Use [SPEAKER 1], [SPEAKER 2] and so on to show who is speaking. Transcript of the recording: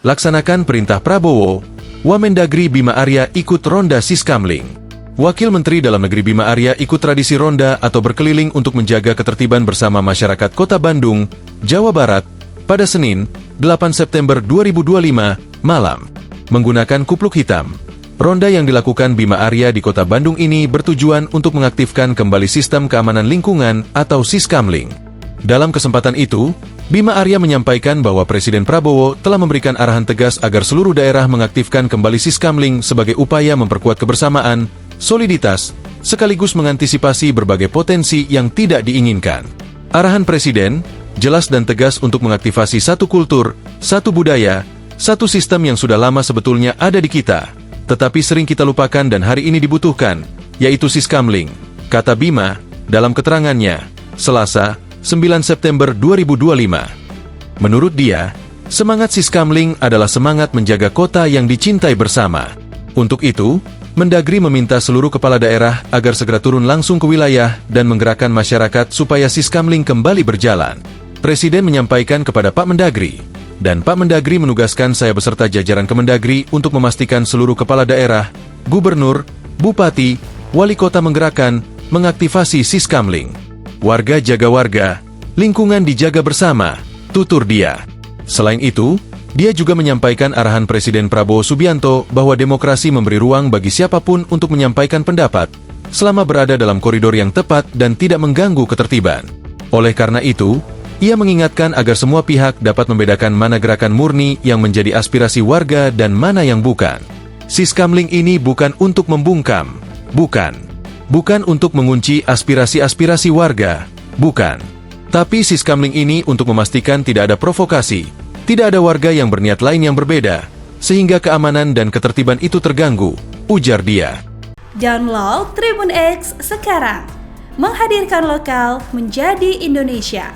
[SPEAKER 1] Laksanakan perintah Prabowo, Wamendagri Bima Arya ikut ronda Siskamling. Wakil Menteri Dalam Negeri Bima Arya ikut tradisi ronda atau berkeliling untuk menjaga ketertiban bersama masyarakat Kota Bandung, Jawa Barat, pada Senin, 8 September 2025, malam. Menggunakan kupluk hitam, ronda yang dilakukan Bima Arya di Kota Bandung ini bertujuan untuk mengaktifkan kembali Sistem Keamanan Lingkungan atau Siskamling. Dalam kesempatan itu, Bima Arya menyampaikan bahwa Presiden Prabowo telah memberikan arahan tegas agar seluruh daerah mengaktifkan kembali Siskamling sebagai upaya memperkuat kebersamaan, soliditas, sekaligus mengantisipasi berbagai potensi yang tidak diinginkan. Arahan Presiden jelas dan tegas untuk mengaktifasi satu kultur, satu budaya, satu sistem yang sudah lama sebetulnya ada di kita, tetapi sering kita lupakan dan hari ini dibutuhkan, yaitu Siskamling, kata Bima dalam keterangannya, Selasa, 9 September 2025. Menurut dia, semangat Siskamling adalah semangat menjaga kota yang dicintai bersama. Untuk itu, Mendagri meminta seluruh kepala daerah agar segera turun langsung ke wilayah dan menggerakkan masyarakat supaya Siskamling kembali berjalan. Presiden menyampaikan kepada Pak Mendagri, dan Pak Mendagri menugaskan saya beserta jajaran Kemendagri untuk memastikan seluruh kepala daerah, gubernur, bupati, wali kota menggerakkan, mengaktifasi Siskamling. Warga jaga warga, lingkungan dijaga bersama, tutur dia. Selain itu, dia juga menyampaikan arahan Presiden Prabowo Subianto bahwa demokrasi memberi ruang bagi siapapun untuk menyampaikan pendapat, selama berada dalam koridor yang tepat dan tidak mengganggu ketertiban. Oleh karena itu, ia mengingatkan agar semua pihak dapat membedakan mana gerakan murni yang menjadi aspirasi warga dan mana yang bukan. Siskamling ini bukan untuk membungkam, bukan untuk mengunci aspirasi-aspirasi warga, bukan. Tapi Siskamling ini untuk memastikan tidak ada provokasi, tidak ada warga yang berniat lain yang berbeda, sehingga keamanan dan ketertiban itu terganggu, ujar dia.
[SPEAKER 2] Download Tribun X sekarang, menghadirkan lokal menjadi Indonesia.